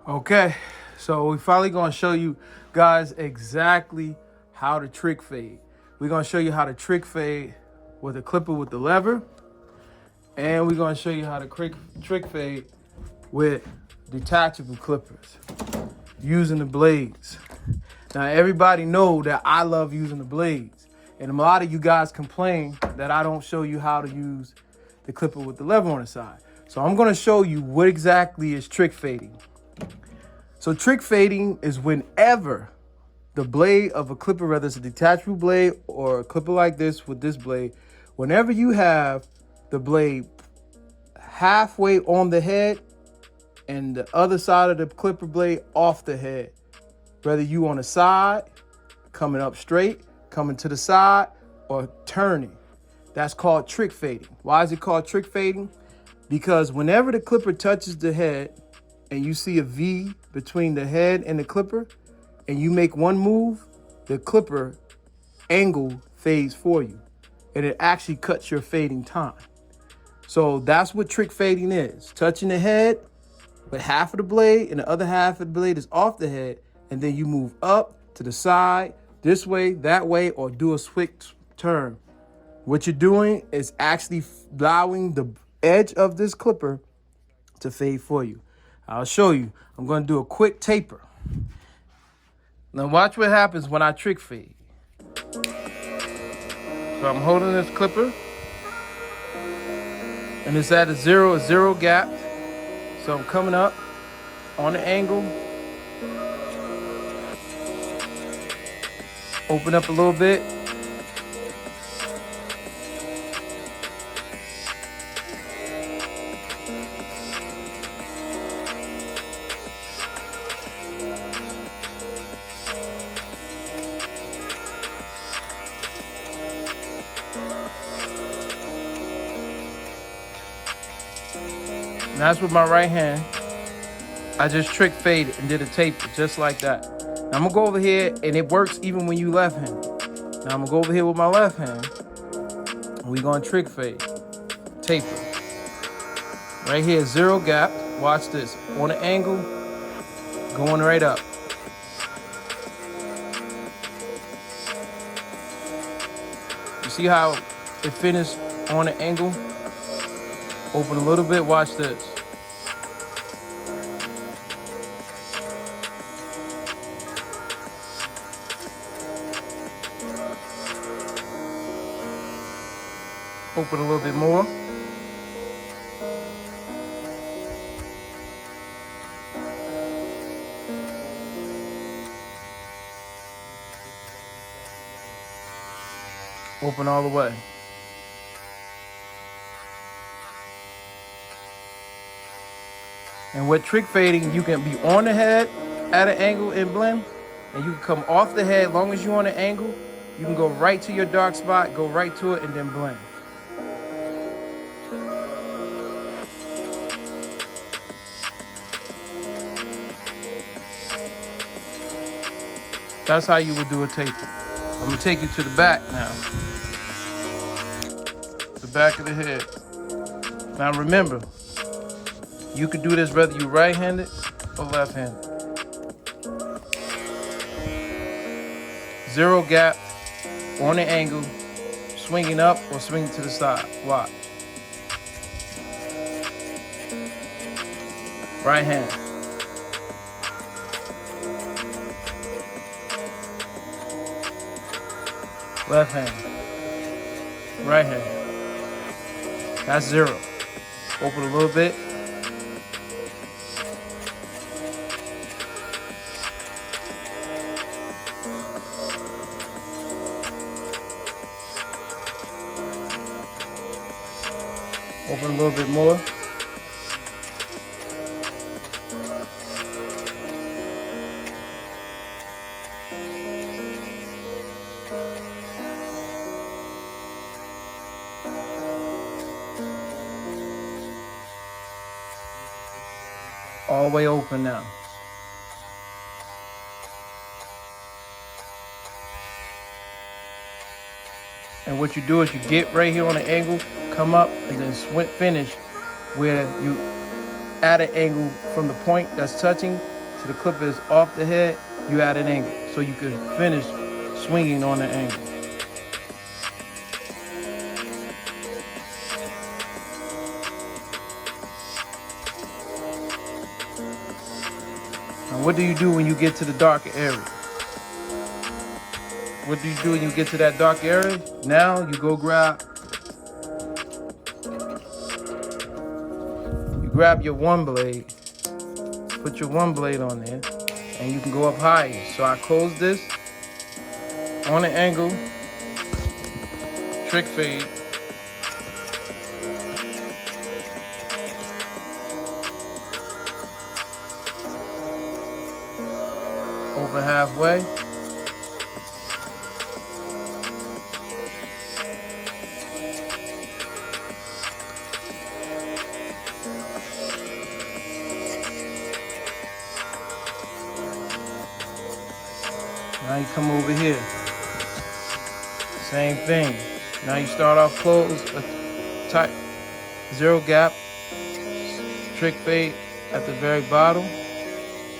Okay, so we finally gonna show you guys exactly how to trick fade. We're gonna show you how to trick fade with a clipper with the lever, and we're gonna show you how to trick fade with detachable clippers using the blades. Now everybody know that I love using the blades, and a lot of you guys complain that I don't show you how to use the clipper with the lever on the side. So I'm gonna show you what exactly is trick fading. So trick fading is whenever the blade of a clipper, whether it's a detachable blade or a clipper like this with this blade, whenever you have the blade halfway on the head and the other side of the clipper blade off the head, whether you on the side, coming up straight, coming to the side, or turning, that's called trick fading. Why is it called trick fading? Because whenever the clipper touches the head and you see a V between the head and the clipper, and you make one move, the clipper angle fades for you, and it actually cuts your fading time. So that's what trick fading is. Touching the head, but half of the blade and the other half of the blade is off the head, and then you move up to the side, this way, that way, or do a switch turn. What you're doing is actually allowing the edge of this clipper to fade for you. I'll show you. I'm going to do a quick taper. Now watch what happens when I trick fade. So I'm holding this clipper, and it's at a zero gap. So I'm coming up on the angle, open up a little bit, and that's with my right hand. I just trick faded and did a taper just like that. Now I'm gonna go over here, and it works even when you left hand. Now I'm gonna go over here with my left hand, and we're gonna trick fade, taper. Right here, zero gap. Watch this. On the angle, going right up. You see how it finished on the angle? Open a little bit, watch this. Open a little bit more. Open all the way. And with trick fading, you can be on the head at an angle and blend, and you can come off the head. As long as you're on an angle, you can go right to your dark spot, go right to it, and then blend. That's how you would do a taper. I'm gonna take you to the back now. The back of the head. Now remember, you could do this whether you're right-handed or left-handed. Zero gap, on the angle, swinging up or swinging to the side. Watch. Right hand. Left hand. Right hand. That's zero. Open a little bit. Open a little bit more. All the way open now. And what you do is you get right here on the angle, come up, and then finish where you at an angle from the point that's touching So the clipper is off the head, you add an angle. So you can finish swinging on the angle. And what do you do when you get to the darker area? What do you do when you get to that dark area? Now you go grab your one blade, put your one blade on there, and you can go up higher. So I close this on an angle, trick fade. Over halfway. Now you come over here. Same thing. Now you start off close, tight, zero gap, trick fade at the very bottom.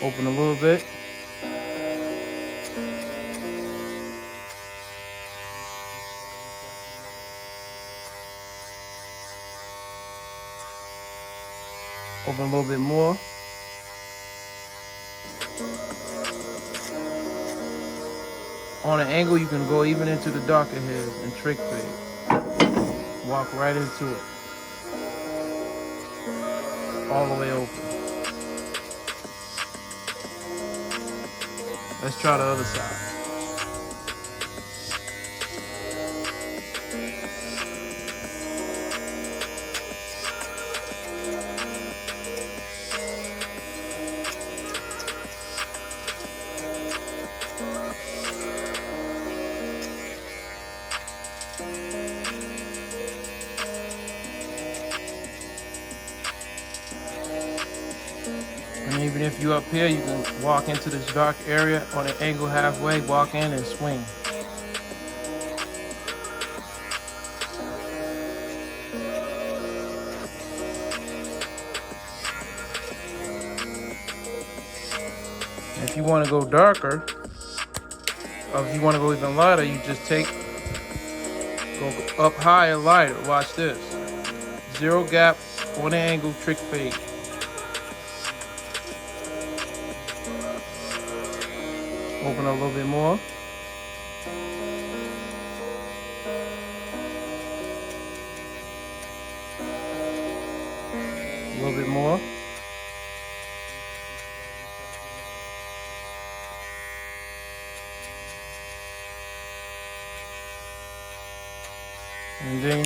Open a little bit. Open a little bit more. On an angle, you can go even into the darker heads and trick fade. Walk right into it. All the way open. Let's try the other side. And even if you're up here, you can walk into this dark area on an angle halfway, walk in and swing. If you want to go darker, or if you want to go even lighter, you just go up higher, lighter. Watch this. Zero gap, on an angle, trick fade. Open up a little bit more. A little bit more. And then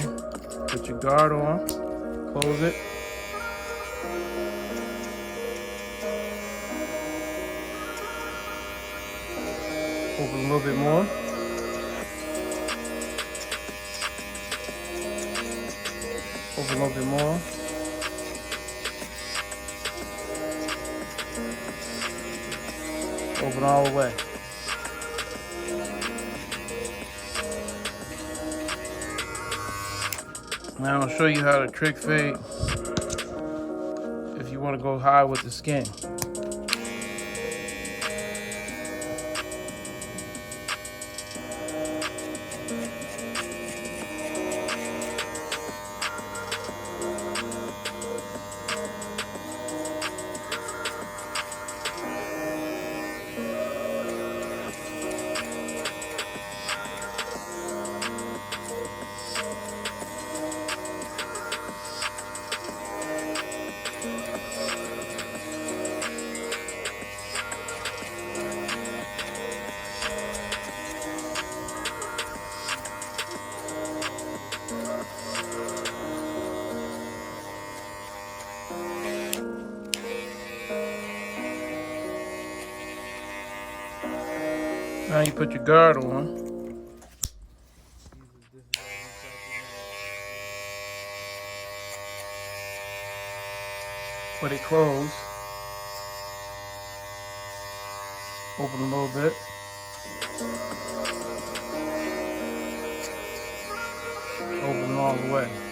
put your guard on, close it. Open a little bit more. Open a little bit more. Open all the way. Now I'll show you how to trick fade if you want to go high with the skin. Now you put your guard on. Put it closed. Open a little bit. Open all the way.